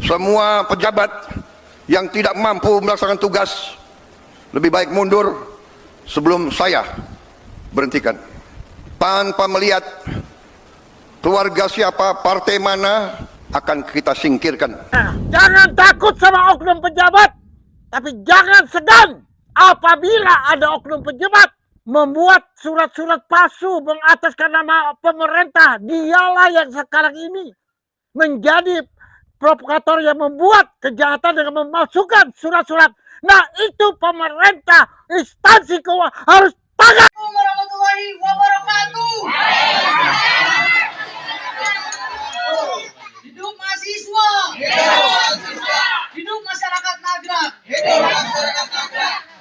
Semua pejabat yang tidak mampu melaksanakan tugas lebih baik mundur sebelum saya berhentikan. Tanpa melihat keluarga siapa, partai mana, akan kita singkirkan. Jangan takut sama oknum pejabat, tapi jangan segan apabila ada oknum pejabat membuat surat-surat palsu mengataskan nama pemerintah. Dialah yang sekarang ini menjadi provokator yang membuat kejahatan dengan memalsukan surat-surat. Nah, itu pemerintah, instansi keuangan harus tangan. Warahmatullahi wabarakatuh. Hidup mahasiswa. Hidup masyarakat Nagrak.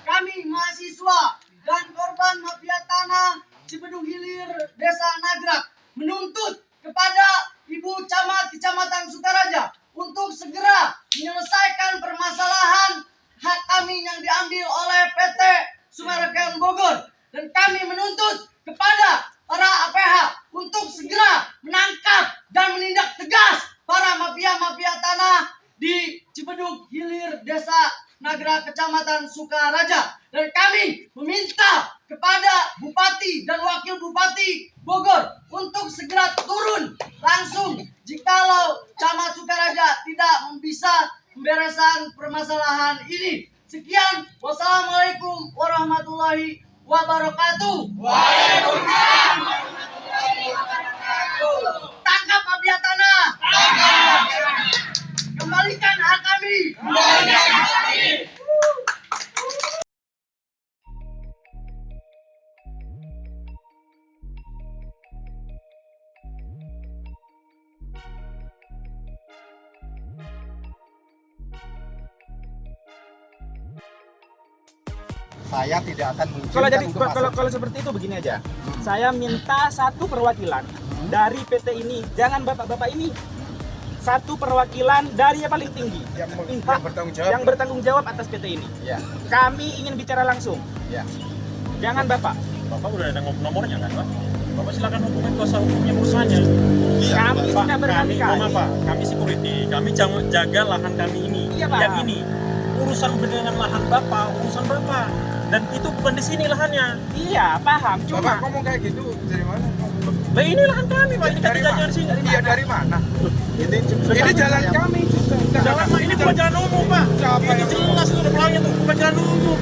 Kami mahasiswa dan korban mafia tanah Cibedung Hilir Desa Nagrak menuntut kepada Ibu Camat Kecamatan Sukaraja untuk segera menyelesaikan permasalahan hak kami yang diambil oleh PT Summarecon Bogor, dan kami menuntut kepada para APH untuk segera menangkap dan menindak tegas para mafia-mafia tanah di Cibedung Hilir Desa Nagrak Kecamatan Sukaraja. Dan kami meminta kepada Bupati dan Wakil Bupati Bogor untuk segera turun langsung jikalau Camat Sukaraja tidak bisa pemberesan permasalahan ini. Sekian, wassalamualaikum warahmatullahi wabarakatuh. Waalaikumsalam warahmatullahi wabarakatuh. Tangkap mafia tanah. Tangkap. Kembalikan hak kami. Kembalikan hak kami. Saya tidak akan mengizinkan kalau seperti itu begini aja. Saya minta satu perwakilan dari PT ini, jangan bapak-bapak ini. Satu perwakilan dari yang paling tinggi yang bertanggung jawab atas PT ini. Ya. Kami ingin bicara langsung. Ya. Jangan bapak. Bapak udah ada nomornya kan, Pak? Bapak silakan hubungi kuasa hukumnya perusahaannya. Iya, kami Pak, sudah berkali-kali. Kami security, kami jaga lahan kami ini. Iya, Pak. Yang ini urusan dengan lahan Bapak, urusan Bapak. Dan itu bukan di sini lahannya. Iya, paham. Cuma Bapak ngomong kayak gitu dari mana? Lah ini lahan kami, Pak. Ini kan jaga di sini. Iya, dari mana? Ini jalan kami juga. Jalan, Pak. Ini bukan jalan umum, Pak. Ini jelas itu udah pelangnya tuh, bukan jalan umum.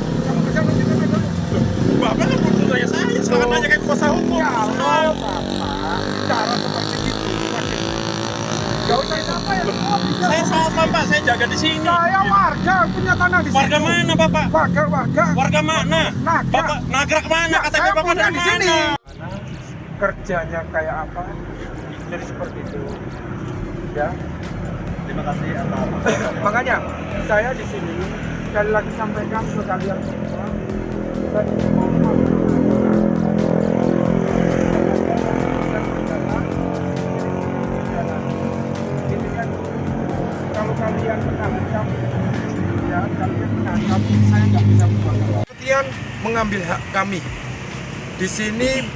Bapak kan butuh saya. Silakan aja kayak kuasa hukum. Kalau Bapak cara seperti itu, gak usah siapa ya. Saya sama Pak, saya jaga di sini. Saya warga punya tanah di sini. Warga mana, Bapak? Warga. Warga mana? Nagrak. Bapak Nagrak mana? Ya, Katanya saya Bapak punya dari di sini. mana? Kerjanya kayak apa? Jadi seperti itu. Ya. Terima kasih atas. Makanya saya di sini sekali lagi sampaikan ke kalian semua. Saya mohon ini kan kalau kalian menangkap, ya kalian menangkap, saya nggak bisa berbuat. Kalian mengambil hak kami. Di sini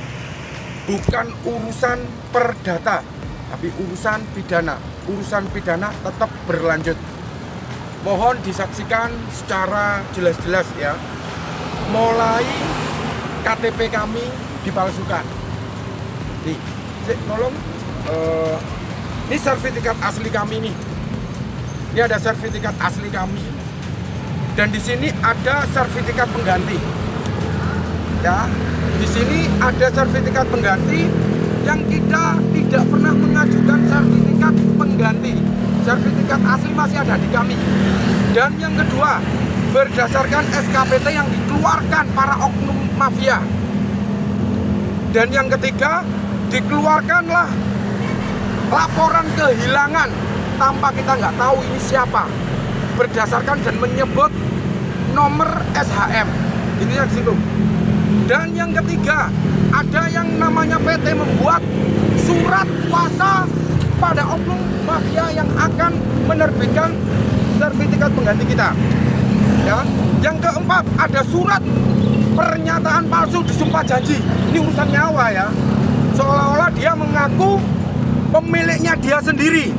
bukan urusan perdata, tapi urusan pidana. Urusan pidana tetap berlanjut. Mohon disaksikan secara jelas-jelas ya. Mulai KTP kami dipalsukan. Nih, tolong. Ini sertifikat asli kami nih. Ini ada sertifikat asli kami. Dan di sini ada sertifikat pengganti. Ya, di sini ada sertifikat pengganti yang kita tidak pernah mengajukan sertifikat pengganti. Sertifikat asli masih ada di kami. Dan yang kedua, berdasarkan SKPT yang dikeluarkan para oknum mafia. Dan yang ketiga, dikeluarkanlah laporan kehilangan tanpa kita nggak tahu ini siapa, berdasarkan dan menyebut nomor SHM. Ini yang situ. Dan yang ketiga, ada yang namanya PT membuat surat kuasa pada oknum mafia yang akan menerbitkan sertifikat pengganti kita. Ya. Yang keempat, ada surat pernyataan palsu disumpah janji. Ini urusan nyawa ya. Seolah-olah dia mengaku pemiliknya dia sendiri.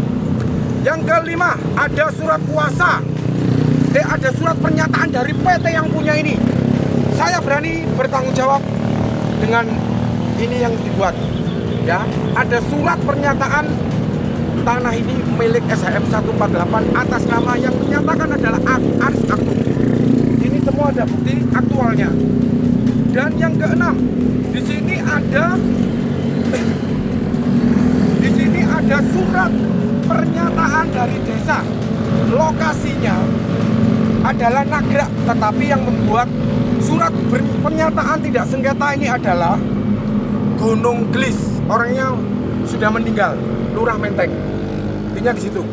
Yang kelima, ada surat kuasa. Ada surat pernyataan dari PT yang punya ini. Saya berani bertanggung jawab dengan ini yang dibuat. Ya, ada surat pernyataan tanah ini milik SHM 148 atas nama yang menyatakan adalah Aris Aktum. Ini semua ada bukti aktualnya. Dan yang keenam, di sini ada surat pernyataan dari desa. Lokasinya adalah Nagrak, tetapi yang membuat surat pernyataan tidak sengketa ini adalah Gunung Glis. Orangnya sudah meninggal, Lurah Menteng. Intinya di situ.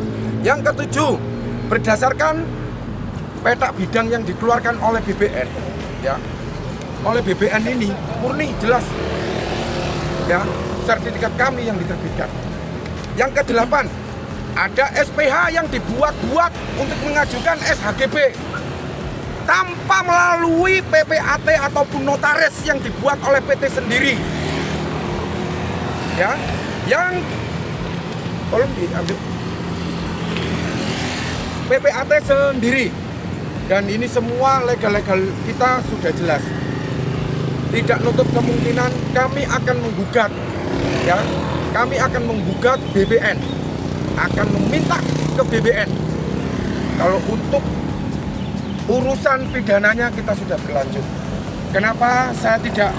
Yang ketujuh, berdasarkan peta bidang yang dikeluarkan oleh BBN, ya, oleh BBN ini murni jelas, ya, sertifikat kami yang diterbitkan. Yang kedelapan, ada SPH yang dibuat-buat untuk mengajukan SHGB tanpa melalui PPAT ataupun notaris yang dibuat oleh PT sendiri. Ya, yang tolong diambil PPAT sendiri. Dan ini semua legal-legal kita sudah jelas. Tidak nutup kemungkinan kami akan menggugat, ya, kami akan menggugat BBN, akan meminta ke BBN. Kalau untuk urusan pidananya kita sudah berlanjut. Kenapa saya tidak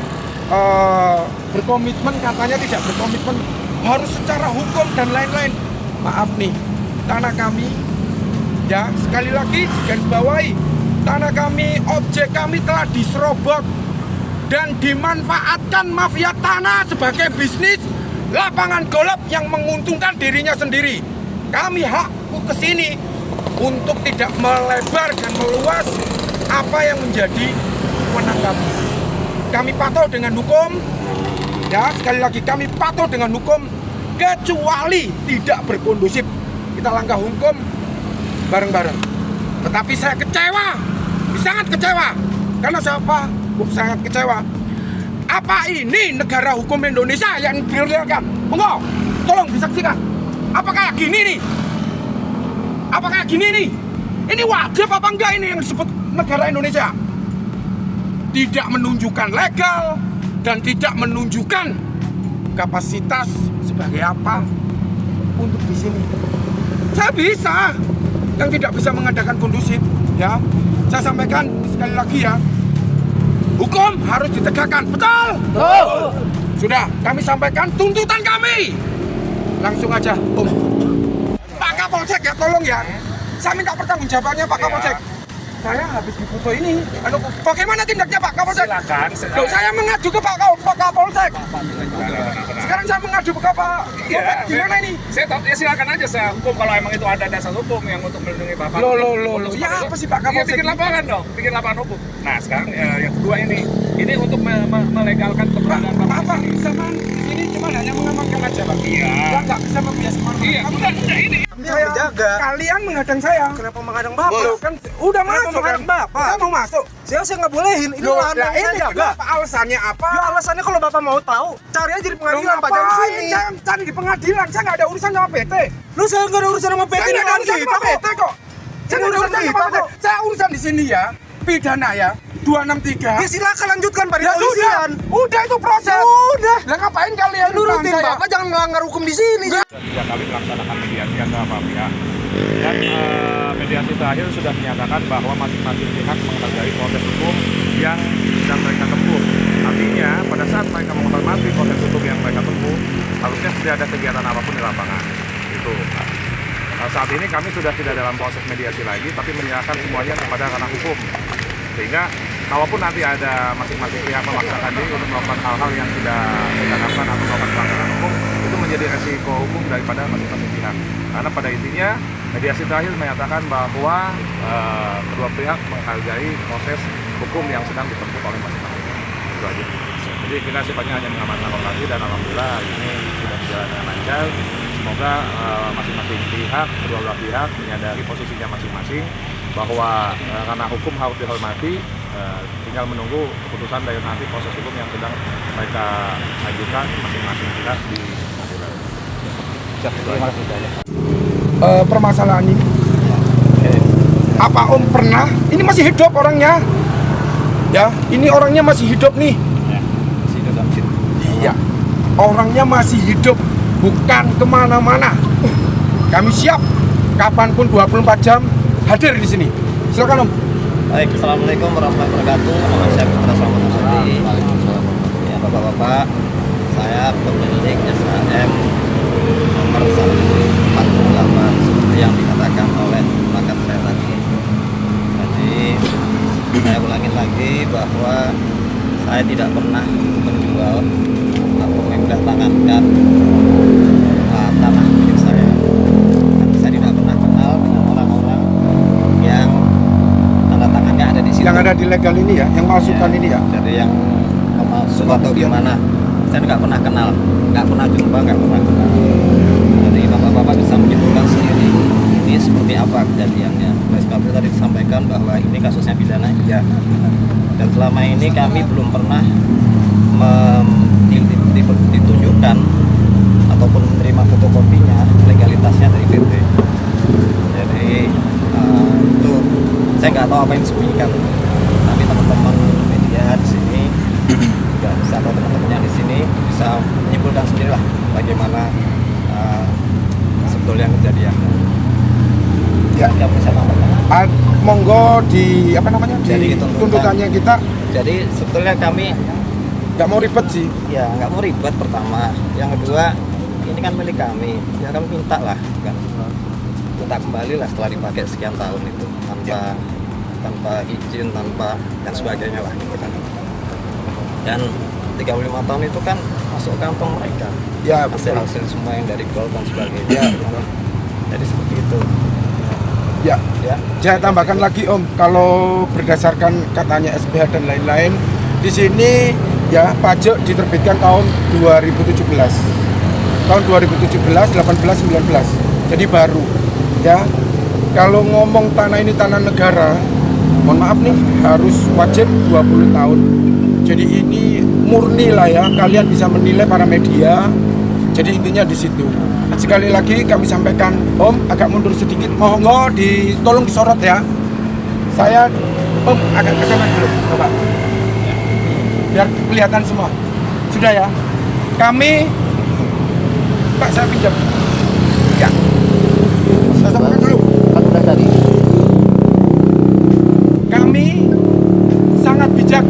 berkomitmen, katanya tidak berkomitmen harus secara hukum dan lain-lain. Maaf nih, tanah kami, ya, sekali lagi garis bawahi, tanah kami, objek kami telah diserobot dan dimanfaatkan mafia tanah sebagai bisnis lapangan golf yang menguntungkan dirinya sendiri. Kami hak kesini untuk tidak melebar dan meluas apa yang menjadi wewenang kami. Kami patuh dengan hukum, ya, sekali lagi kami patuh dengan hukum, kecuali tidak berkondusif. Kita langkah hukum bareng-bareng. Tetapi saya kecewa, sangat kecewa. Karena siapa? Sangat kecewa. Apa ini negara hukum Indonesia yang direalkan? Monggo, tolong disaksikan. Apa kayak gini nih? Apa kayak gini nih? Ini wajib apa enggak ini yang disebut negara Indonesia? Tidak menunjukkan legal dan tidak menunjukkan kapasitas sebagai apa untuk di sini. Saya bisa, yang tidak bisa mengadakan kondusif, ya. Saya sampaikan sekali lagi, ya. Hukum harus ditegakkan, betul? Betul. Sudah, kami sampaikan tuntutan kami. Langsung aja, Om. Pak Kapolsek, ya, tolong, ya. Saya minta pertanggungjawabannya Pak Kapolsek. Saya habis difoto ini. Bagaimana tindaknya Pak Kapolsek? Silakan. Loh, saya mengadu ke Pak Kapolsek. Sekarang saya mengadu ke Pak. Iya. Gimana ini? Saya tahu, ya silakan aja saya hukum kalau emang itu ada dasar hukum yang untuk melindungi Bapak. Loh. Ya apa sih Pak Kapolsek? Ya, bikin lapangan dong, bikin lapangan hukum. Nah sekarang yang kedua ini untuk melegalkan keberadaan Bapak. Sama ini cuma hanya mengamankan aja Pak. Iya. Nggak bisa membias kemana-mana. Iya, udah ini. Saya menjaga. Kalian menghadang saya. Kenapa menghadang Bapak? Loh, kan udah masuk kan? Bapak? Saya mau masuk. Saya nggak bolehin. Ini Loh, lahan nah, yang saya ini jaga. kenapa? Alasannya apa? Ya alasannya kalau Bapak mau tahu, cari aja di pengadilan Pak, jangan di sini. Saya cari di pengadilan. Saya nggak ada urusan sama PT. Lu saya nggak ada urusan sama PT, Saya nggak ada urusan sama PT kok. Saya nggak ada urusan sama PT. Saya urusan di sini, ya. Pidana, ya. 263. Ya silakan lanjutkan Pak di Ya sudah, polisian. udah itu proses. Udah. Lah ngapain kalian Nurutin saya? Bapak, jangan melanggar hukum di sini. Sudah 3 kali melaksanakan mediasi antara beberapa pihak. Dan mediasi terakhir sudah menyatakan bahwa masing-masing pihak menghargai proses hukum yang sedang mereka tempuh. Artinya pada saat mereka menghormati proses hukum yang mereka tempuh, harusnya tidak ada kegiatan apapun di lapangan. Itu. Saat ini kami sudah tidak dalam proses mediasi lagi, tapi menyerahkan semuanya kepada ranah hukum. Sehingga kalaupun nanti ada masing-masing pihak memaksakan diri untuk melakukan hal-hal yang tidak ditetapkan atau melakukan pelanggaran hukum, itu menjadi resiko hukum daripada masing-masing pihak. Karena pada intinya mediasi terakhir menyatakan bahwa kedua pihak menghargai proses hukum yang sedang ditempuh oleh masing-masing. Itu aja. Jadi kita sifatnya hanya mengamankan lokasi dan alhamdulillah ini sudah berjalan dengan lancar. Semoga masing-masing pihak, kedua belah pihak menyadari posisinya masing-masing bahwa karena hukum harus dihormati, tinggal menunggu keputusan dari nanti proses hukum yang sedang mereka ajukan masing-masing pihak di pengadilan. Terima kasih. permasalahan ini? Apa Om pernah? Ini masih hidup orangnya. Ya, ini orangnya masih hidup nih. Iya, orangnya masih hidup, bukan kemana-mana. Kami siap kapanpun 24 jam hadir di sini. Silakan Om. Baik, Assalamualaikum warahmatullahi wabarakatuh. Nama saya Putra Selamat Hadi. Ya, Bapak-bapak, saya pemilik SHM nomor 148 seperti yang dikatakan oleh rekan saya tadi. Jadi saya ulangin lagi bahwa saya tidak pernah menjual atau mendatangkan tanah milik saya. Dan saya tidak pernah kenal dengan orang-orang yang tanda tangannya ada di sini. Yang ada di legal ini ya, yang masukkan ini ya. Jadi yang memasuk atau gimana, saya nggak pernah kenal, nggak pernah jumpa, nggak pernah kenal. Jadi bapak-bapak bisa menyimpulkan sendiri ini seperti apa kejadiannya. Oleh sebab itu tadi disampaikan bahwa ini kasusnya pidana, ya. Dan selama ini kami belum pernah ditunjukkan ataupun menerima fotokopinya legalitasnya dari PT. Jadi itu saya nggak tahu apa yang disembunyikan. Tapi teman-teman media di sini juga bisa, atau teman-teman yang di sini bisa menyimpulkan sendirilah bagaimana sebetulnya kejadiannya. Ya, Nggak bisa tambahkan. Monggo di apa namanya? Jadi Di tuntutannya kita Jadi sebetulnya kami nggak mau ribet sih. ya nggak mau ribet pertama. Yang kedua, ini kan milik kami. Ya kami minta lah, kan. Minta kembali lah setelah dipakai sekian tahun itu tanpa izin, tanpa dan sebagainya lah. Gitu kan. Dan 35 tahun itu kan masuk kantong mereka. Ya, betul. Hasil semua yang dari gold dan sebagainya. Jadi seperti itu. Ya, Ya. saya tambahkan lagi Om, kalau berdasarkan katanya SPH dan lain-lain, di sini ya pajak diterbitkan tahun 2017. Tahun 2017, 18, 19. Jadi baru. Ya. Kalau ngomong tanah ini tanah negara, mohon maaf nih, harus wajib 20 tahun. Jadi ini murni lah ya, kalian bisa menilai para media. Jadi intinya di situ. Sekali lagi kami sampaikan, Om agak mundur sedikit, mohon tolong disorot ya. Saya Om agak ke sana dulu, Bapak. Biar kelihatan semua. Sudah ya. Kami Pak, saya pinjam. Ya. Saya sampaikan dulu. Tadi. Kami sangat bijak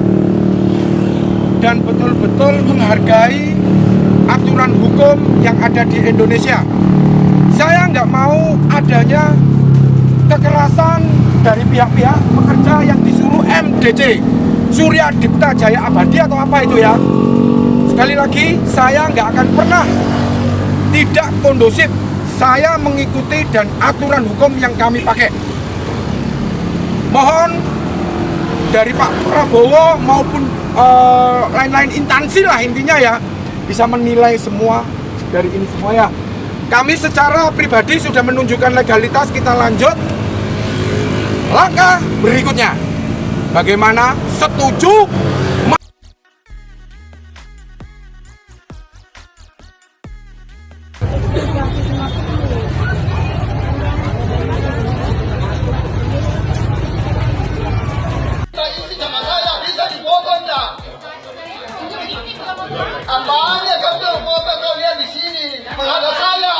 dan betul-betul menghargai aturan hukum yang ada di Indonesia. Saya nggak mau adanya kekerasan dari pihak-pihak pekerja yang disuruh MDC, Surya Dipta Jaya Abadi atau apa itu ya. Sekali lagi, saya nggak akan pernah tidak kondusif. Saya mengikuti dan aturan hukum yang kami pakai. Mohon dari Pak Prabowo maupun lain-lain instansi lah intinya ya, bisa menilai semua dari ini semua ya. Kami secara pribadi sudah menunjukkan legalitas, kita lanjut. Langkah berikutnya, bagaimana setuju? Apanya kau foto kalian di sini menghadap saya?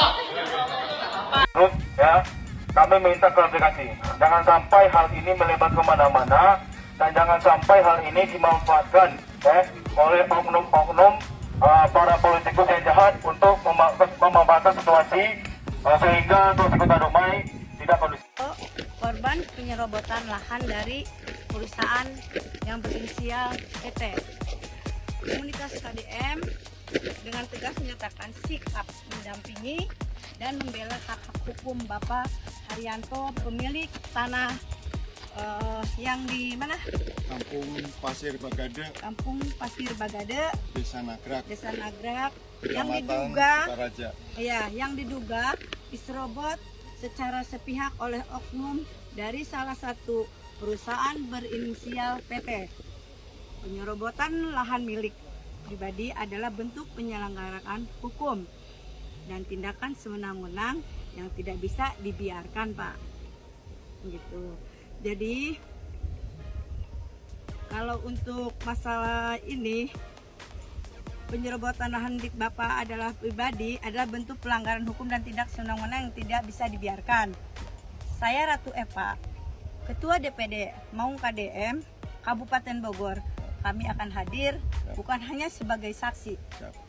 Ya, kami minta klarifikasi. Jangan sampai hal ini melebar kemana-mana dan jangan sampai hal ini dimanfaatkan oleh oknum-oknum para politikus yang jahat untuk memanfaatkan situasi sehingga situasi Kota Dumai tidak kondusif. Korban penyerobotan lahan dari perusahaan yang berinisial PT. Komunitas KDM dengan tegas menyatakan sikap mendampingi dan membela hak hukum Bapak Haryanto, pemilik tanah yang di mana? Kampung Pasir Bagade, Desa Nagrak, yang diduga, Sukaraja. ya, yang diduga diserobot secara sepihak oleh oknum dari salah satu perusahaan berinisial PT. Penyerobotan lahan milik pribadi adalah bentuk penyelenggaraan hukum dan tindakan sewenang-wenang yang tidak bisa dibiarkan, Pak. Gitu. Jadi kalau untuk masalah ini, penyerobotan lahan milik Bapak adalah pribadi adalah bentuk pelanggaran hukum dan tindak sewenang-wenang yang tidak bisa dibiarkan. Saya Ratu Eva, Ketua DPD Maung KDM Kabupaten Bogor. Kami akan hadir bukan hanya sebagai saksi,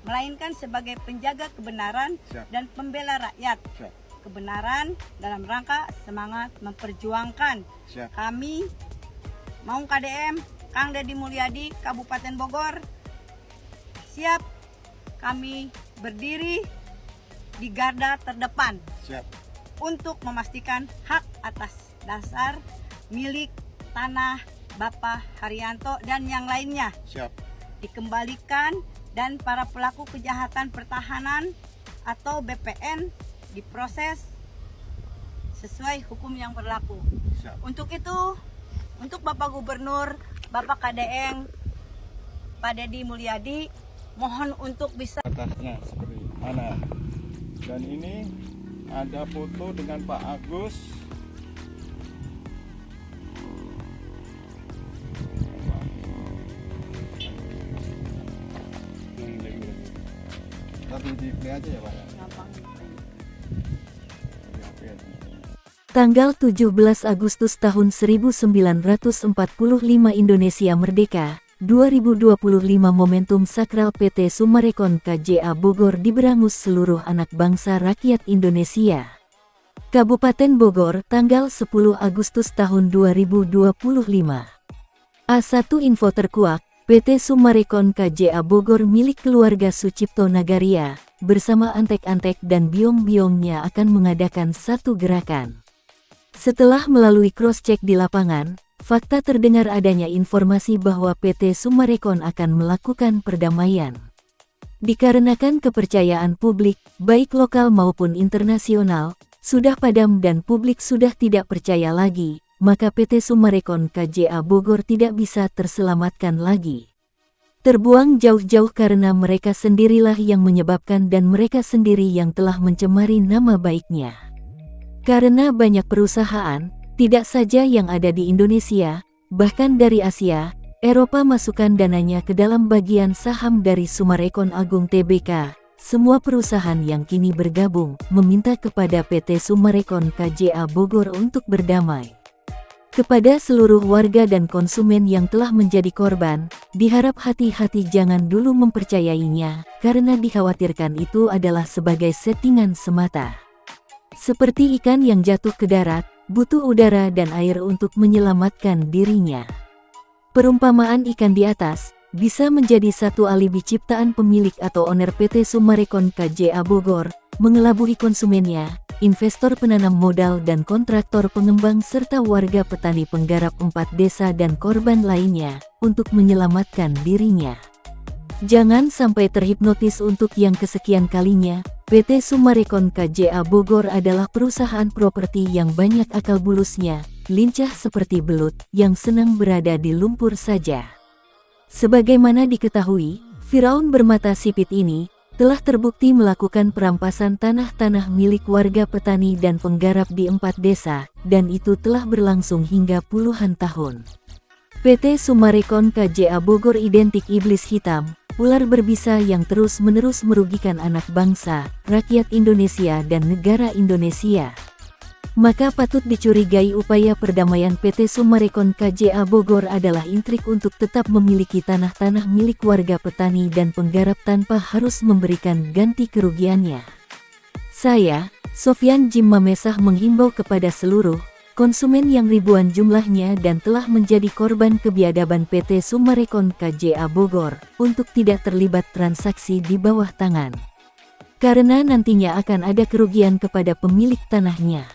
melainkan sebagai penjaga kebenaran dan pembela rakyat. Kebenaran dalam rangka semangat memperjuangkan. Kami Maung KDM Kang Deddy Mulyadi Kabupaten Bogor siap, kami berdiri di garda terdepan untuk memastikan hak atas dasar milik tanah Bapak Haryanto dan yang lainnya dikembalikan, dan para pelaku kejahatan pertahanan atau BPN diproses sesuai hukum yang berlaku. Untuk itu, untuk Bapak Gubernur, Bapak KDM Pak Deddy Mulyadi, mohon untuk bisa atasnya seperti mana. Dan ini ada foto dengan Pak Agus. Tapi di play aja ya Pak. Tanggal 17 Agustus tahun 1945 Indonesia Merdeka, 2025 momentum sakral PT Summarecon KJA Bogor diberangus seluruh anak bangsa rakyat Indonesia. Kabupaten Bogor, tanggal 10 Agustus tahun 2025. A1 info terkuak, PT Summarecon KJA Bogor milik keluarga Sucipto Nagaria, bersama antek-antek dan biong-biongnya akan mengadakan satu gerakan. Setelah melalui cross-check di lapangan, fakta terdengar adanya informasi bahwa PT Summarecon akan melakukan perdamaian. Dikarenakan kepercayaan publik, baik lokal maupun internasional, sudah padam dan publik sudah tidak percaya lagi, maka PT Summarecon KJA Bogor tidak bisa terselamatkan lagi. Terbuang jauh-jauh karena mereka sendirilah yang menyebabkan dan mereka sendiri yang telah mencemari nama baiknya. Karena banyak perusahaan, tidak saja yang ada di Indonesia, bahkan dari Asia, Eropa masukkan dananya ke dalam bagian saham dari Summarecon Agung Tbk. Semua perusahaan yang kini bergabung meminta kepada PT Summarecon KJA Bogor untuk berdamai. Kepada seluruh warga dan konsumen yang telah menjadi korban, diharap hati-hati jangan dulu mempercayainya, karena dikhawatirkan itu adalah sebagai settingan semata. Seperti ikan yang jatuh ke darat, butuh udara dan air untuk menyelamatkan dirinya. Perumpamaan ikan di atas bisa menjadi satu alibi ciptaan pemilik atau owner PT Summarecon KJA Bogor, mengelabui konsumennya, investor penanam modal dan kontraktor pengembang serta warga petani penggarap 4 desa dan korban lainnya, untuk menyelamatkan dirinya. Jangan sampai terhipnotis untuk yang kesekian kalinya. PT Summarecon KJA Bogor adalah perusahaan properti yang banyak akal bulusnya, lincah seperti belut, yang senang berada di lumpur saja. Sebagaimana diketahui, Firaun bermata sipit ini telah terbukti melakukan perampasan tanah-tanah milik warga petani dan penggarap di 4 desa, dan itu telah berlangsung hingga puluhan tahun. PT Summarecon KJA Bogor identik iblis hitam, ular berbisa yang terus-menerus merugikan anak bangsa, rakyat Indonesia dan negara Indonesia. Maka patut dicurigai upaya perdamaian PT Summarecon KJA Bogor adalah intrik untuk tetap memiliki tanah-tanah milik warga petani dan penggarap tanpa harus memberikan ganti kerugiannya. Saya, Sofyan Jim Mamesah, menghimbau kepada seluruh konsumen yang ribuan jumlahnya dan telah menjadi korban kebiadaban PT Summarecon KJA Bogor, untuk tidak terlibat transaksi di bawah tangan. Karena nantinya akan ada kerugian kepada pemilik tanahnya.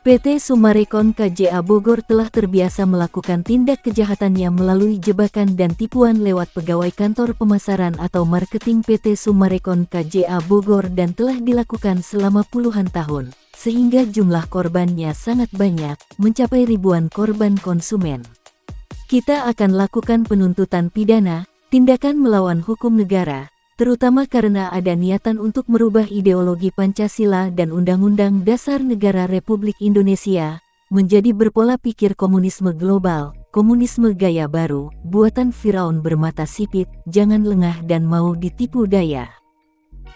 PT Summarecon KJA Bogor telah terbiasa melakukan tindak kejahatannya melalui jebakan dan tipuan lewat pegawai kantor pemasaran atau marketing PT Summarecon KJA Bogor dan telah dilakukan selama puluhan tahun, sehingga jumlah korbannya sangat banyak, mencapai ribuan korban konsumen. Kita akan lakukan penuntutan pidana, tindakan melawan hukum negara, terutama karena ada niatan untuk merubah ideologi Pancasila dan Undang-Undang Dasar Negara Republik Indonesia menjadi berpola pikir komunisme global, komunisme gaya baru, buatan Firaun bermata sipit, jangan lengah dan mau ditipu daya.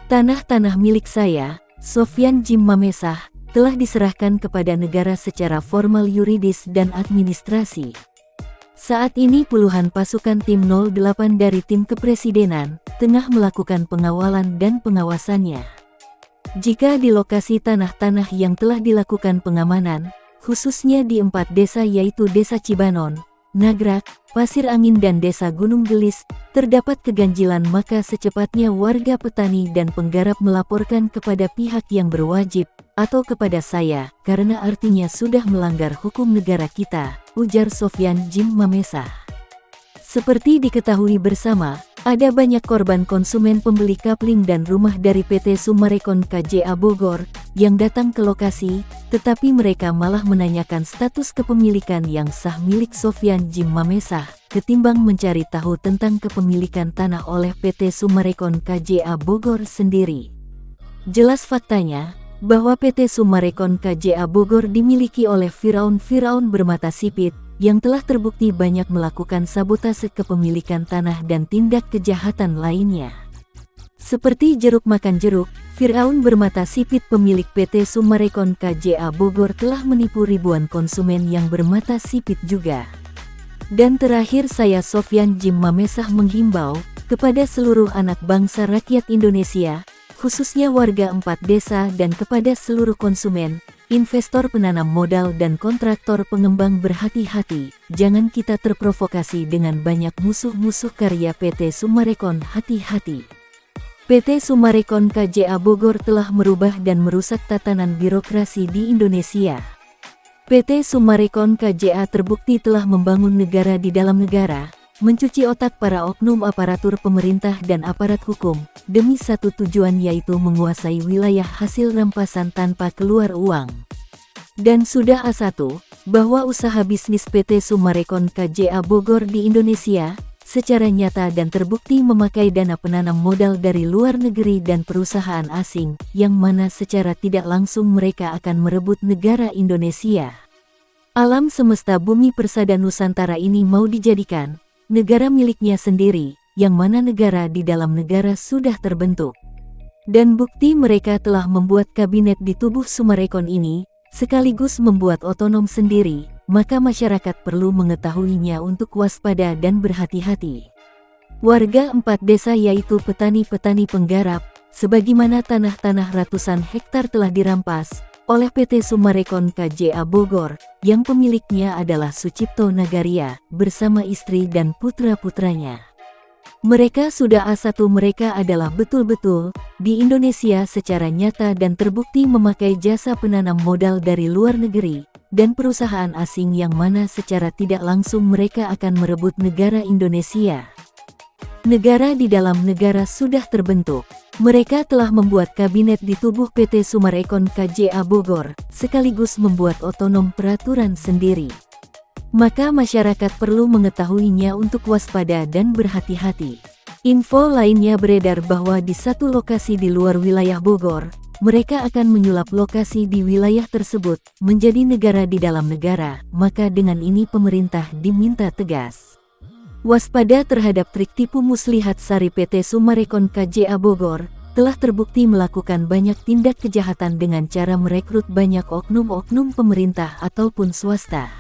Tanah-tanah milik saya, Sofyan Jim Mamesah, telah diserahkan kepada negara secara formal yuridis dan administrasi. Saat ini puluhan pasukan tim 08 dari tim kepresidenan tengah melakukan pengawalan dan pengawasannya. Jika di lokasi tanah-tanah yang telah dilakukan pengamanan, khususnya di 4 desa yaitu Desa Cibanon, Nagrak, Pasir Angin dan Desa Gunung Gelis, terdapat keganjilan maka secepatnya warga petani dan penggarap melaporkan kepada pihak yang berwajib, atau kepada saya, karena artinya sudah melanggar hukum negara kita, ujar Sofyan Jim Mamesah. Seperti diketahui bersama, ada banyak korban konsumen pembeli kapling dan rumah dari PT Summarecon KJA Bogor yang datang ke lokasi, tetapi mereka malah menanyakan status kepemilikan yang sah milik Sofyan Jim Mamesah, ketimbang mencari tahu tentang kepemilikan tanah oleh PT Summarecon KJA Bogor sendiri. Jelas faktanya, bahwa PT Summarecon KJA Bogor dimiliki oleh Firaun-Firaun bermata sipit, yang telah terbukti banyak melakukan sabotase kepemilikan tanah dan tindak kejahatan lainnya. Seperti jeruk makan jeruk, Firaun bermata sipit pemilik PT Summarecon KJA Bogor telah menipu ribuan konsumen yang bermata sipit juga. Dan terakhir saya Sofyan Jim Mamesah menghimbau kepada seluruh anak bangsa rakyat Indonesia, khususnya warga 4 desa dan kepada seluruh konsumen, investor penanam modal dan kontraktor pengembang berhati-hati, jangan kita terprovokasi dengan banyak musuh-musuh karya PT Summarecon. Hati-hati. PT Summarecon KJA Bogor telah merubah dan merusak tatanan birokrasi di Indonesia. PT Summarecon KJA terbukti telah membangun negara di dalam negara, mencuci otak para oknum aparatur pemerintah dan aparat hukum, demi satu tujuan yaitu menguasai wilayah hasil rampasan tanpa keluar uang. Dan sudah A1, bahwa usaha bisnis PT Summarecon KJA Bogor di Indonesia, secara nyata dan terbukti memakai dana penanam modal dari luar negeri dan perusahaan asing, yang mana secara tidak langsung mereka akan merebut negara Indonesia. Alam semesta bumi persada Nusantara ini mau dijadikan negara miliknya sendiri, yang mana negara di dalam negara sudah terbentuk. Dan bukti mereka telah membuat kabinet di tubuh Summarecon ini, sekaligus membuat otonom sendiri, maka masyarakat perlu mengetahuinya untuk waspada dan berhati-hati. Warga 4 desa yaitu petani-petani penggarap, sebagaimana tanah-tanah ratusan hektar telah dirampas oleh PT Summarecon KJA Bogor, yang pemiliknya adalah Sucipto Nagaria, bersama istri dan putra-putranya. Mereka sudah A1 mereka adalah betul-betul, di Indonesia secara nyata dan terbukti memakai jasa penanam modal dari luar negeri, dan perusahaan asing yang mana secara tidak langsung mereka akan merebut negara Indonesia. Negara di dalam negara sudah terbentuk. Mereka telah membuat kabinet di tubuh PT Summarecon KJA Bogor, sekaligus membuat otonom peraturan sendiri. Maka masyarakat perlu mengetahuinya untuk waspada dan berhati-hati. Info lainnya beredar bahwa di satu lokasi di luar wilayah Bogor, mereka akan menyulap lokasi di wilayah tersebut menjadi negara di dalam negara, maka dengan ini pemerintah diminta tegas waspada terhadap trik tipu muslihat sari PT Summarecon KJA Bogor, telah terbukti melakukan banyak tindak kejahatan dengan cara merekrut banyak oknum-oknum pemerintah ataupun swasta.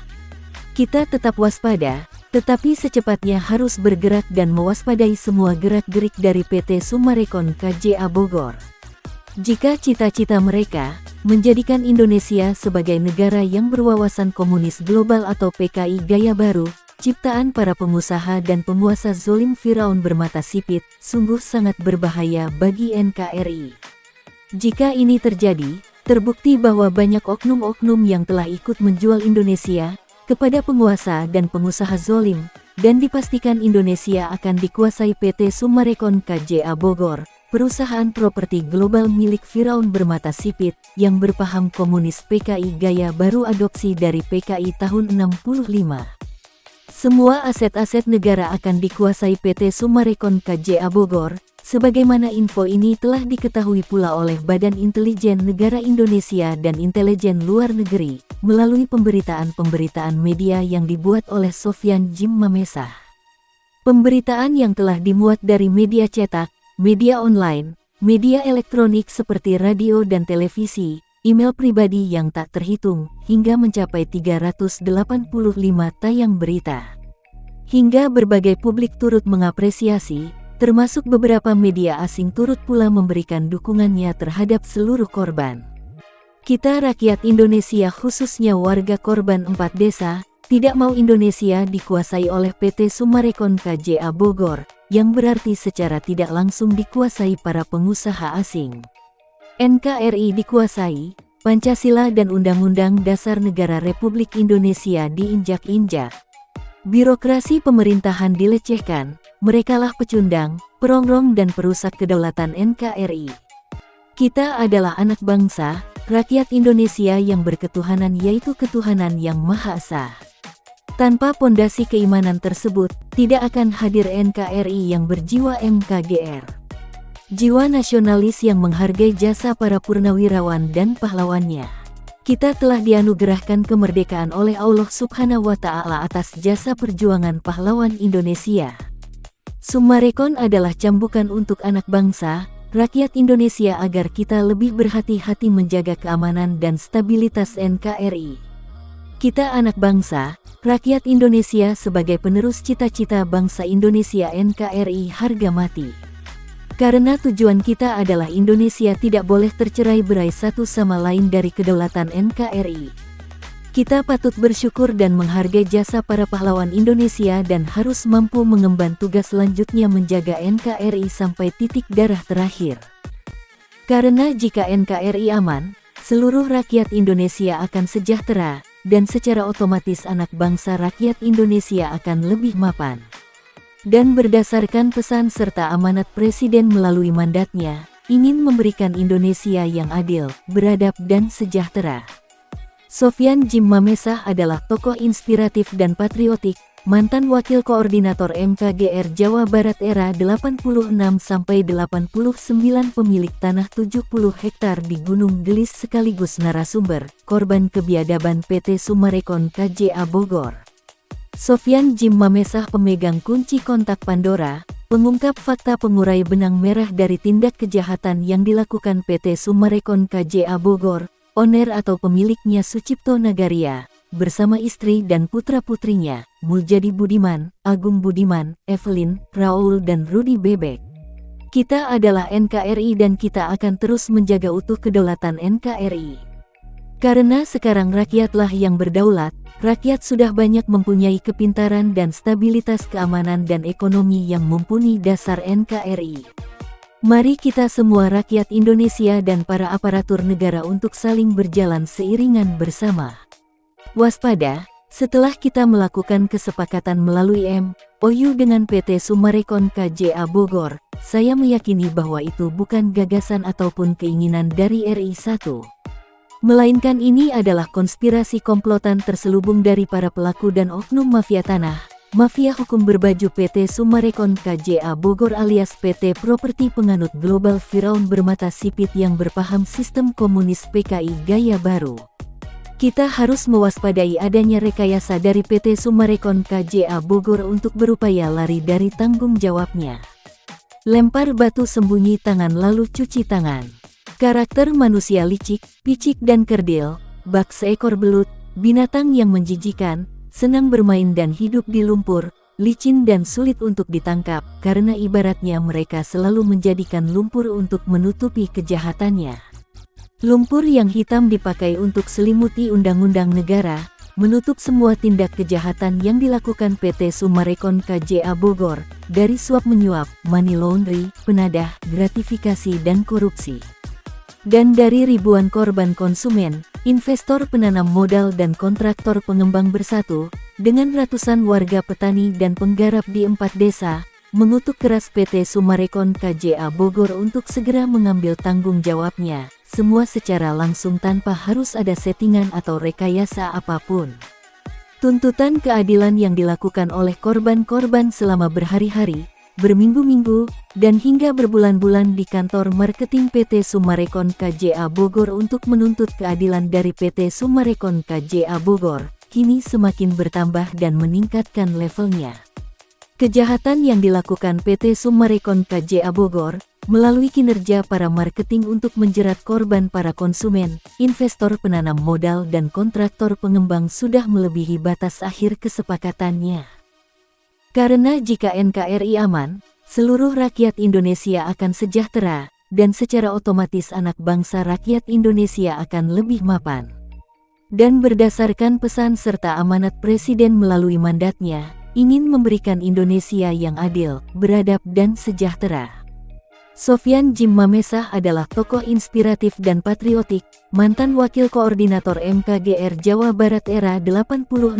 Kita tetap waspada, tetapi secepatnya harus bergerak dan mewaspadai semua gerak-gerik dari PT Summarecon KJA Bogor. Jika cita-cita mereka menjadikan Indonesia sebagai negara yang berwawasan komunis global atau PKI gaya baru, ciptaan para pengusaha dan penguasa zolim Firaun bermata sipit, sungguh sangat berbahaya bagi NKRI. Jika ini terjadi, terbukti bahwa banyak oknum-oknum yang telah ikut menjual Indonesia kepada penguasa dan pengusaha zolim, dan dipastikan Indonesia akan dikuasai PT Summarecon KJA Bogor, perusahaan properti global milik Firaun bermata sipit, yang berpaham komunis PKI gaya baru adopsi dari PKI tahun 65. Semua aset-aset negara akan dikuasai PT Summarecon KJA Bogor, Sebagaimana info ini telah diketahui pula oleh Badan Intelijen Negara Indonesia dan Intelijen Luar Negeri, melalui pemberitaan-pemberitaan media yang dibuat oleh Sofyan Jim Mamesah. Pemberitaan yang telah dimuat dari media cetak, media online, media elektronik seperti radio dan televisi, email pribadi yang tak terhitung, hingga mencapai 385 tayang berita. Hingga berbagai publik turut mengapresiasi, termasuk beberapa media asing turut pula memberikan dukungannya terhadap seluruh korban. Kita rakyat Indonesia khususnya warga korban 4 desa, tidak mau Indonesia dikuasai oleh PT Summarecon KJA Bogor, yang berarti secara tidak langsung dikuasai para pengusaha asing. NKRI dikuasai, Pancasila dan Undang-Undang Dasar Negara Republik Indonesia diinjak-injak. Birokrasi pemerintahan dilecehkan, merekalah pecundang, perongrong dan perusak kedaulatan NKRI. Kita adalah anak bangsa, rakyat Indonesia yang berketuhanan yaitu ketuhanan yang Maha Esa. Tanpa pondasi keimanan tersebut, tidak akan hadir NKRI yang berjiwa MKGR. Jiwa nasionalis yang menghargai jasa para purnawirawan dan pahlawannya. Kita telah dianugerahkan kemerdekaan oleh Allah Subhanahu wa Ta'ala atas jasa perjuangan pahlawan Indonesia. Summarecon adalah cambukan untuk anak bangsa, rakyat Indonesia agar kita lebih berhati-hati menjaga keamanan dan stabilitas NKRI. Kita anak bangsa, rakyat Indonesia sebagai penerus cita-cita bangsa Indonesia NKRI harga mati. Karena tujuan kita adalah Indonesia tidak boleh tercerai-berai satu sama lain dari kedaulatan NKRI. Kita patut bersyukur dan menghargai jasa para pahlawan Indonesia dan harus mampu mengemban tugas selanjutnya menjaga NKRI sampai titik darah terakhir. Karena jika NKRI aman, seluruh rakyat Indonesia akan sejahtera, dan secara otomatis anak bangsa rakyat Indonesia akan lebih mapan. Dan berdasarkan pesan serta amanat Presiden melalui mandatnya, ingin memberikan Indonesia yang adil, beradab dan sejahtera. Sofyan Jim Mamesah adalah tokoh inspiratif dan patriotik, mantan Wakil Koordinator MKGR Jawa Barat era 86-89 pemilik tanah 70 hektar di Gunung Gelis sekaligus narasumber, korban kebiadaban PT Summarecon KJA Bogor. Sofyan Jim Mamesah pemegang kunci kontak Pandora, pengungkap fakta pengurai benang merah dari tindak kejahatan yang dilakukan PT Summarecon KJA Bogor, owner atau pemiliknya Sucipto Nagaria, bersama istri dan putra-putrinya, Muljadi Budiman, Agung Budiman, Evelyn, Raul dan Rudi Bebek. Kita adalah NKRI dan kita akan terus menjaga utuh kedaulatan NKRI. Karena sekarang rakyatlah yang berdaulat, rakyat sudah banyak mempunyai kepintaran dan stabilitas keamanan dan ekonomi yang mumpuni dasar NKRI. Mari kita semua rakyat Indonesia dan para aparatur negara untuk saling berjalan seiringan bersama. Waspada, setelah kita melakukan kesepakatan melalui MOU dengan PT Summarecon KJA Bogor, saya meyakini bahwa itu bukan gagasan ataupun keinginan dari RI1. Melainkan ini adalah konspirasi komplotan terselubung dari para pelaku dan oknum mafia tanah, mafia hukum berbaju PT Summarecon KJA Bogor alias PT Properti penganut global Firaun bermata sipit yang berpaham sistem komunis PKI gaya baru. Kita harus mewaspadai adanya rekayasa dari PT Summarecon KJA Bogor untuk berupaya lari dari tanggung jawabnya. Lempar batu sembunyi tangan lalu cuci tangan. Karakter manusia licik, picik dan kerdil, bak seekor belut, binatang yang menjijikan, senang bermain dan hidup di lumpur, licin dan sulit untuk ditangkap, karena ibaratnya mereka selalu menjadikan lumpur untuk menutupi kejahatannya. Lumpur yang hitam dipakai untuk selimuti undang-undang negara, menutup semua tindak kejahatan yang dilakukan PT Summarecon KJA Bogor, dari suap menyuap, money laundry, penadah, gratifikasi dan korupsi. Dan dari ribuan korban konsumen, investor penanam modal dan kontraktor pengembang bersatu, dengan ratusan warga petani dan penggarap di 4 desa, mengutuk keras PT Summarecon KJA Bogor untuk segera mengambil tanggung jawabnya, semua secara langsung tanpa harus ada settingan atau rekayasa apapun. Tuntutan keadilan yang dilakukan oleh korban-korban selama berhari-hari, berminggu-minggu, dan hingga berbulan-bulan di kantor marketing PT Summarecon KJA Bogor untuk menuntut keadilan dari PT Summarecon KJA Bogor, kini semakin bertambah dan meningkatkan levelnya. Kejahatan yang dilakukan PT Summarecon KJA Bogor, melalui kinerja para marketing untuk menjerat korban para konsumen, investor penanam modal dan kontraktor pengembang sudah melebihi batas akhir kesepakatannya. Karena jika NKRI aman, seluruh rakyat Indonesia akan sejahtera, dan secara otomatis anak bangsa rakyat Indonesia akan lebih mapan. Dan berdasarkan pesan serta amanat Presiden melalui mandatnya, ingin memberikan Indonesia yang adil, beradab dan sejahtera. Sofyan Jim Mamesah adalah tokoh inspiratif dan patriotik, mantan Wakil Koordinator MKGR Jawa Barat era 86-89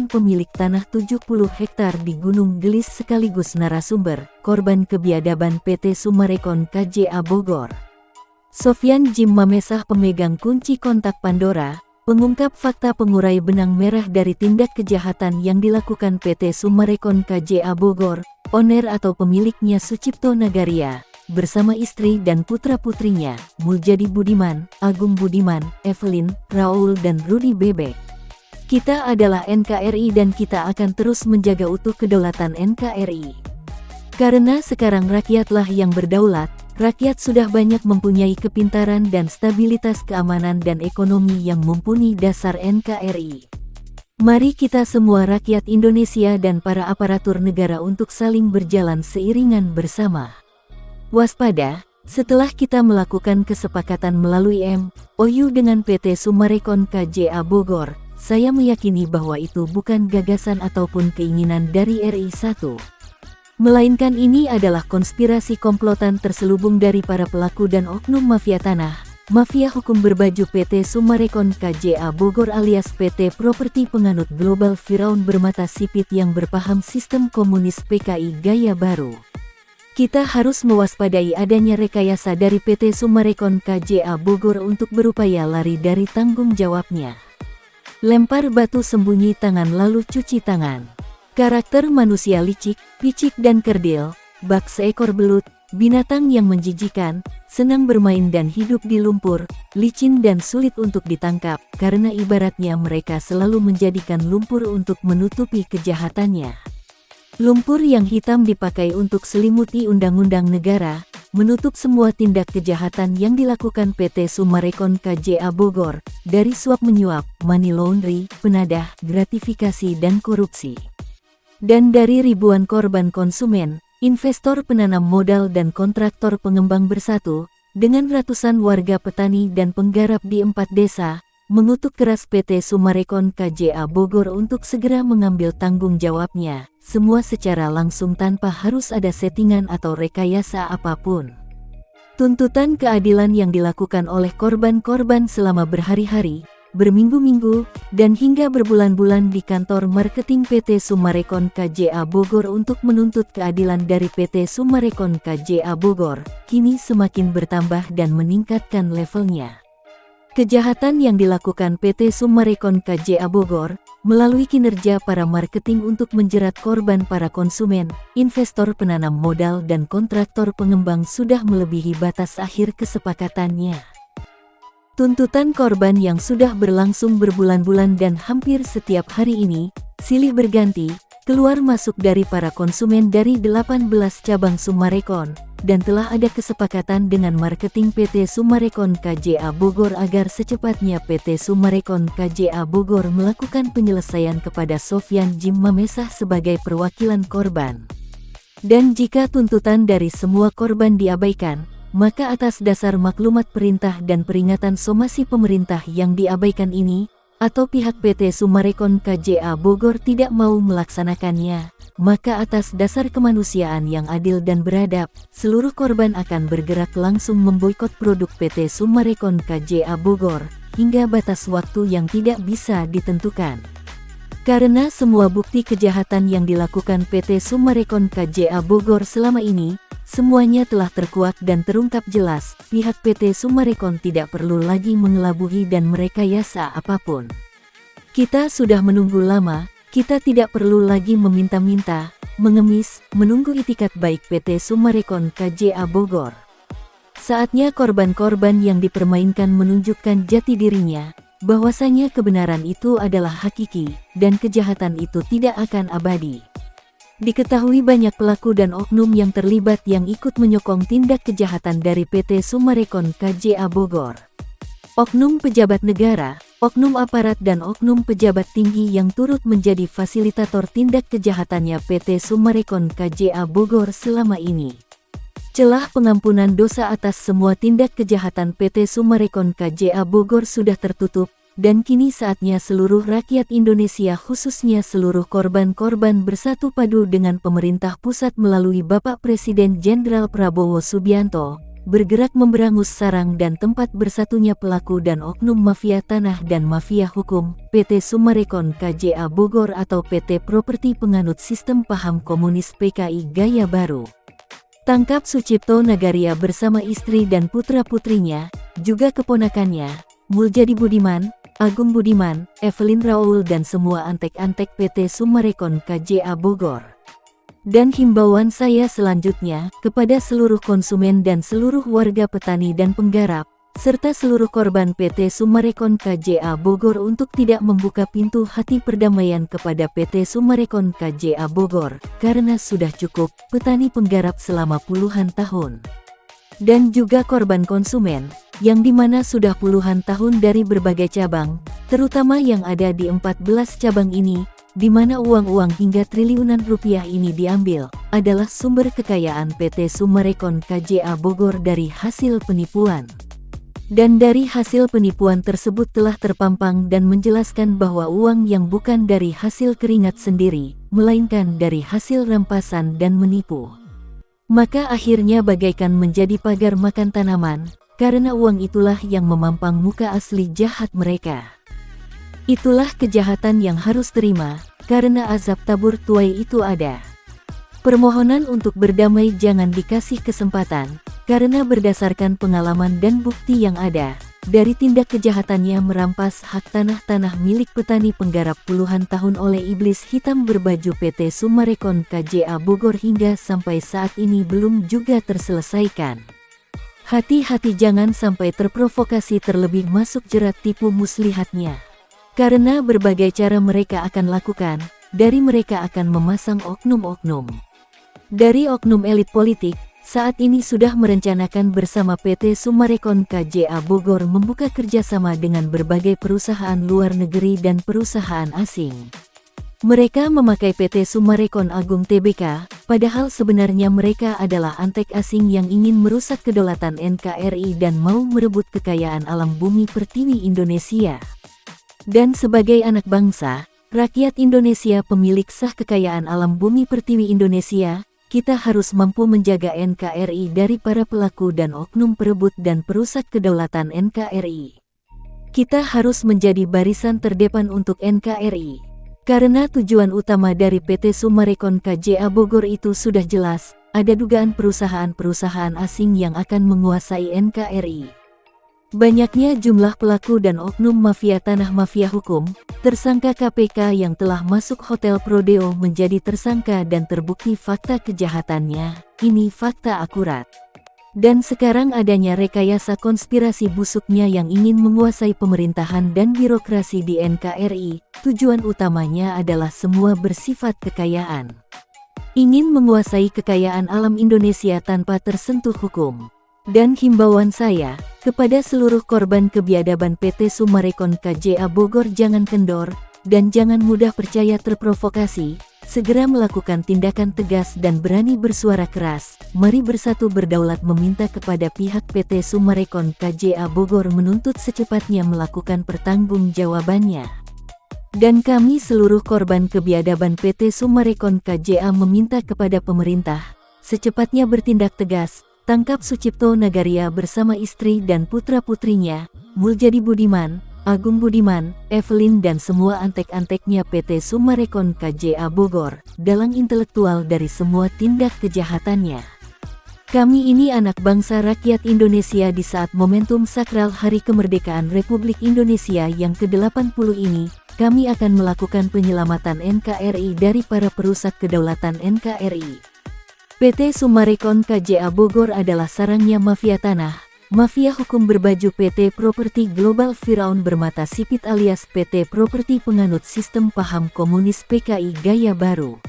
pemilik tanah 70 hektar di Gunung Gelis sekaligus narasumber, korban kebiadaban PT Summarecon KJA Bogor. Sofyan Jim Mamesah pemegang kunci kontak Pandora, pengungkap fakta pengurai benang merah dari tindak kejahatan yang dilakukan PT Summarecon KJA Bogor, owner atau pemiliknya Sucipto Nagaria, bersama istri dan putra-putrinya, Muljadi Budiman, Agung Budiman, Evelyn, Raul dan Rudi Bebek. Kita adalah NKRI dan kita akan terus menjaga utuh kedaulatan NKRI. Karena sekarang rakyatlah yang berdaulat, rakyat sudah banyak mempunyai kepintaran dan stabilitas keamanan dan ekonomi yang mumpuni dasar NKRI. Mari kita semua rakyat Indonesia dan para aparatur negara untuk saling berjalan seiringan bersama. Waspada, setelah kita melakukan kesepakatan melalui MOU dengan PT Summarecon KJA Bogor, saya meyakini bahwa itu bukan gagasan ataupun keinginan dari RI1. Melainkan ini adalah konspirasi komplotan terselubung dari para pelaku dan oknum mafia tanah, mafia hukum berbaju PT Summarecon KJA Bogor alias PT Properti penganut global Firaun bermata sipit yang berpaham sistem komunis PKI gaya baru. Kita harus mewaspadai adanya rekayasa dari PT Summarecon KJA Bogor untuk berupaya lari dari tanggung jawabnya. Lempar batu sembunyi tangan lalu cuci tangan. Karakter manusia licik, picik dan kerdil, bak seekor belut, binatang yang menjijikan, senang bermain dan hidup di lumpur, licin dan sulit untuk ditangkap, karena ibaratnya mereka selalu menjadikan lumpur untuk menutupi kejahatannya. Lumpur yang hitam dipakai untuk selimuti undang-undang negara, menutup semua tindak kejahatan yang dilakukan PT Summarecon KJA Bogor, dari suap menyuap, money laundry, penadah, gratifikasi dan korupsi. Dan dari ribuan korban konsumen, investor penanam modal dan kontraktor pengembang bersatu, dengan ratusan warga petani dan penggarap di 4 desa, mengutuk keras PT Summarecon KJA Bogor untuk segera mengambil tanggung jawabnya, semua secara langsung tanpa harus ada settingan atau rekayasa apapun. Tuntutan keadilan yang dilakukan oleh korban-korban selama berhari-hari, berminggu-minggu, dan hingga berbulan-bulan di kantor marketing PT Summarecon KJA Bogor untuk menuntut keadilan dari PT Summarecon KJA Bogor, kini semakin bertambah dan meningkatkan levelnya. Kejahatan yang dilakukan PT Summarecon KJA Bogor, melalui kinerja para marketing untuk menjerat korban para konsumen, investor penanam modal dan kontraktor pengembang sudah melebihi batas akhir kesepakatannya. Tuntutan korban yang sudah berlangsung berbulan-bulan dan hampir setiap hari ini, silih berganti, keluar masuk dari para konsumen dari 18 cabang Summarecon, dan telah ada kesepakatan dengan marketing PT Summarecon KJA Bogor agar secepatnya PT Summarecon KJA Bogor melakukan penyelesaian kepada Sofyan Jim Mamesah sebagai perwakilan korban. Dan jika tuntutan dari semua korban diabaikan, maka atas dasar maklumat perintah dan peringatan somasi pemerintah yang diabaikan ini, atau pihak PT Summarecon KJA Bogor tidak mau melaksanakannya, maka atas dasar kemanusiaan yang adil dan beradab, seluruh korban akan bergerak langsung memboikot produk PT Summarecon KJA Bogor, hingga batas waktu yang tidak bisa ditentukan. Karena semua bukti kejahatan yang dilakukan PT Summarecon KJA Bogor selama ini, semuanya telah terkuak dan terungkap jelas, pihak PT Summarecon tidak perlu lagi mengelabuhi dan merekayasa apapun. Kita sudah menunggu lama, kita tidak perlu lagi meminta-minta, mengemis, menunggu itikat baik PT Summarecon KJA Bogor. Saatnya korban-korban yang dipermainkan menunjukkan jati dirinya, bahwasanya kebenaran itu adalah hakiki, dan kejahatan itu tidak akan abadi. Diketahui banyak pelaku dan oknum yang terlibat yang ikut menyokong tindak kejahatan dari PT Summarecon KJA Bogor. Oknum pejabat negara, oknum aparat dan oknum pejabat tinggi yang turut menjadi fasilitator tindak kejahatannya PT Summarecon KJA Bogor selama ini. Celah pengampunan dosa atas semua tindak kejahatan PT Summarecon KJA Bogor sudah tertutup, dan kini saatnya seluruh rakyat Indonesia khususnya seluruh korban-korban bersatu padu dengan pemerintah pusat melalui Bapak Presiden Jenderal Prabowo Subianto, bergerak memberangus sarang dan tempat bersatunya pelaku dan oknum mafia tanah dan mafia hukum, PT Summarecon KJA Bogor atau PT Properti Penganut Sistem Paham Komunis PKI Gaya Baru. Tangkap Sucipto Nagaria bersama istri dan putra-putrinya, juga keponakannya, Muljadi Budiman, Agung Budiman, Evelyn Raoul dan semua antek-antek PT Summarecon KJA Bogor. Dan himbauan saya selanjutnya, kepada seluruh konsumen dan seluruh warga petani dan penggarap, serta seluruh korban PT Summarecon KJA Bogor untuk tidak membuka pintu hati perdamaian kepada PT Summarecon KJA Bogor, karena sudah cukup petani penggarap selama puluhan tahun. Dan juga korban konsumen, yang dimana sudah puluhan tahun dari berbagai cabang, terutama yang ada di 14 cabang ini, di mana uang-uang hingga triliunan rupiah ini diambil, adalah sumber kekayaan PT Summarecon KJA Bogor dari hasil penipuan. Dan dari hasil penipuan tersebut telah terpampang dan menjelaskan bahwa uang yang bukan dari hasil keringat sendiri, melainkan dari hasil rampasan dan menipu. Maka akhirnya bagaikan menjadi pagar makan tanaman, karena uang itulah yang memampang muka asli jahat mereka. Itulah kejahatan yang harus terima, karena azab tabur tuai itu ada. Permohonan untuk berdamai jangan dikasih kesempatan, karena berdasarkan pengalaman dan bukti yang ada, dari tindak kejahatannya merampas hak tanah-tanah milik petani penggarap puluhan tahun oleh iblis hitam berbaju PT Summarecon KJA Bogor hingga sampai saat ini belum juga terselesaikan. Hati-hati jangan sampai terprovokasi terlebih masuk jerat tipu muslihatnya. Karena berbagai cara mereka akan lakukan, dari mereka akan memasang oknum-oknum. Dari oknum elit politik, saat ini sudah merencanakan bersama PT Summarecon KJA Bogor membuka kerjasama dengan berbagai perusahaan luar negeri dan perusahaan asing. Mereka memakai PT Summarecon Agung Tbk, padahal sebenarnya mereka adalah antek asing yang ingin merusak kedaulatan NKRI dan mau merebut kekayaan alam bumi pertiwi Indonesia. Dan sebagai anak bangsa, rakyat Indonesia pemilik sah kekayaan alam bumi pertiwi Indonesia, kita harus mampu menjaga NKRI dari para pelaku dan oknum perebut dan perusak kedaulatan NKRI. Kita harus menjadi barisan terdepan untuk NKRI. Karena tujuan utama dari PT Summarecon KJA Bogor itu sudah jelas, ada dugaan perusahaan-perusahaan asing yang akan menguasai NKRI. Banyaknya jumlah pelaku dan oknum mafia tanah mafia hukum, tersangka KPK yang telah masuk Hotel Prodeo menjadi tersangka dan terbukti fakta kejahatannya, ini fakta akurat. Dan sekarang adanya rekayasa konspirasi busuknya yang ingin menguasai pemerintahan dan birokrasi di NKRI, tujuan utamanya adalah semua bersifat kekayaan. Ingin menguasai kekayaan alam Indonesia tanpa tersentuh hukum. Dan himbauan saya, kepada seluruh korban kebiadaban PT Summarecon KJA Bogor jangan kendor, dan jangan mudah percaya terprovokasi, segera melakukan tindakan tegas dan berani bersuara keras, mari bersatu berdaulat meminta kepada pihak PT Summarecon KJA Bogor menuntut secepatnya melakukan pertanggungjawabannya. Dan kami seluruh korban kebiadaban PT Summarecon KJA meminta kepada pemerintah, secepatnya bertindak tegas, tangkap Sucipto Nagaria bersama istri dan putra-putrinya, Muljadi Budiman, Agung Budiman, Evelyn dan semua antek-anteknya PT Summarecon KJA Bogor, dalang intelektual dari semua tindak kejahatannya. Kami ini anak bangsa rakyat Indonesia di saat momentum sakral Hari Kemerdekaan Republik Indonesia yang ke-80 ini, kami akan melakukan penyelamatan NKRI dari para perusak kedaulatan NKRI. PT Summarecon KJA Bogor adalah sarangnya mafia tanah, mafia hukum berbaju PT Properti Global Firaun bermata sipit alias PT Properti penganut sistem paham komunis PKI gaya baru.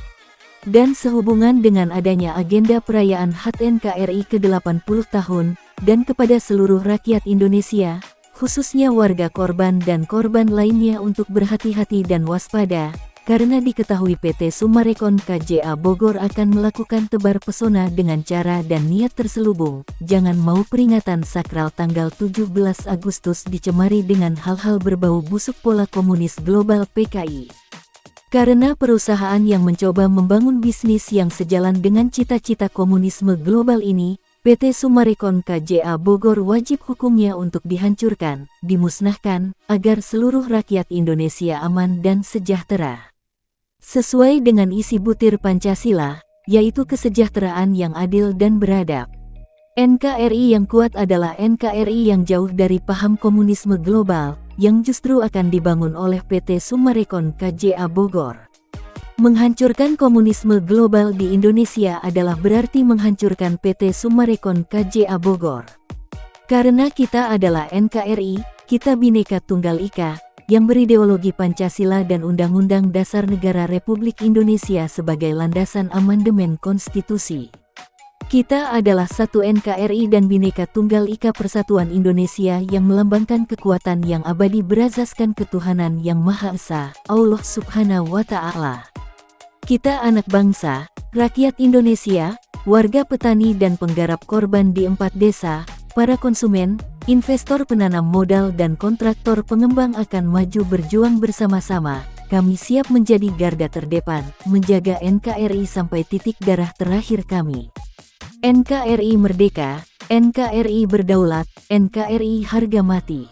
Dan sehubungan dengan adanya agenda perayaan HUT NKRI ke-80 tahun, dan kepada seluruh rakyat Indonesia, khususnya warga korban dan korban lainnya untuk berhati-hati dan waspada, karena diketahui PT Summarecon KJA Bogor akan melakukan tebar pesona dengan cara dan niat terselubung. Jangan mau peringatan sakral tanggal 17 Agustus dicemari dengan hal-hal berbau busuk pola komunis global PKI. Karena perusahaan yang mencoba membangun bisnis yang sejalan dengan cita-cita komunisme global ini, PT Summarecon KJA Bogor wajib hukumnya untuk dihancurkan, dimusnahkan, agar seluruh rakyat Indonesia aman dan sejahtera. Sesuai dengan isi butir Pancasila, yaitu kesejahteraan yang adil dan beradab. NKRI yang kuat adalah NKRI yang jauh dari paham komunisme global, yang justru akan dibangun oleh PT Summarecon KJA Bogor. Menghancurkan komunisme global di Indonesia adalah berarti menghancurkan PT Summarecon KJA Bogor. Karena kita adalah NKRI, kita Bhinneka Tunggal Ika, yang berideologi Pancasila dan Undang-Undang Dasar Negara Republik Indonesia sebagai landasan amandemen konstitusi. Kita adalah satu NKRI dan Bhinneka Tunggal Ika Persatuan Indonesia yang melambangkan kekuatan yang abadi berasaskan ketuhanan yang Maha Esa, Allah Subhanahu wa Ta'ala. Kita anak bangsa, rakyat Indonesia, warga petani dan penggarap korban di 4 desa, para konsumen, investor penanam modal dan kontraktor pengembang akan maju berjuang bersama-sama. Kami siap menjadi garda terdepan, menjaga NKRI sampai titik darah terakhir kami. NKRI merdeka, NKRI berdaulat, NKRI harga mati.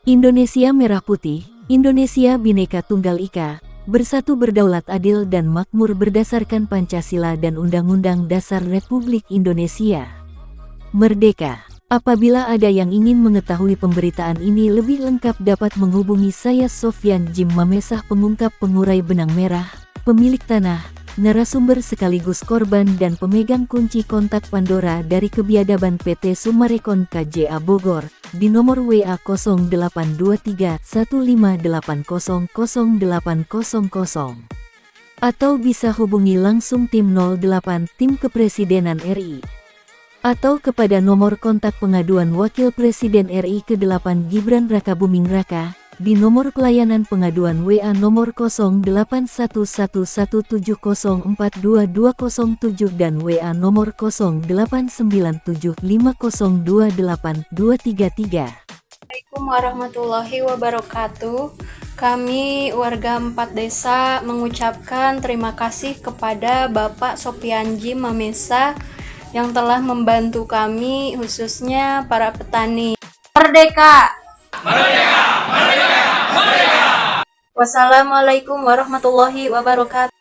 Indonesia merah putih, Indonesia Bhinneka Tunggal Ika, bersatu berdaulat adil dan makmur berdasarkan Pancasila dan Undang-Undang Dasar Republik Indonesia. Merdeka. Apabila ada yang ingin mengetahui pemberitaan ini lebih lengkap dapat menghubungi saya Sofyan Jim Mamesah, pengungkap pengurai benang merah, pemilik tanah, narasumber sekaligus korban dan pemegang kunci kontak Pandora dari kebiadaban PT Summarecon KJA Bogor, di nomor WA 0823 158000800, atau bisa hubungi langsung tim 08 tim Kepresidenan RI, atau kepada nomor kontak pengaduan Wakil Presiden RI ke-8 Gibran Rakabuming Raka, di nomor pelayanan pengaduan WA nomor 081117042207 dan WA nomor 089750282233. Assalamualaikum warahmatullahi wabarakatuh. Kami warga 4 desa mengucapkan terima kasih kepada Bapak Sofyan Jim Mamesah yang telah membantu kami, khususnya para petani. Merdeka! Merdeka! Merdeka! Merdeka! Wassalamualaikum warahmatullahi wabarakatuh.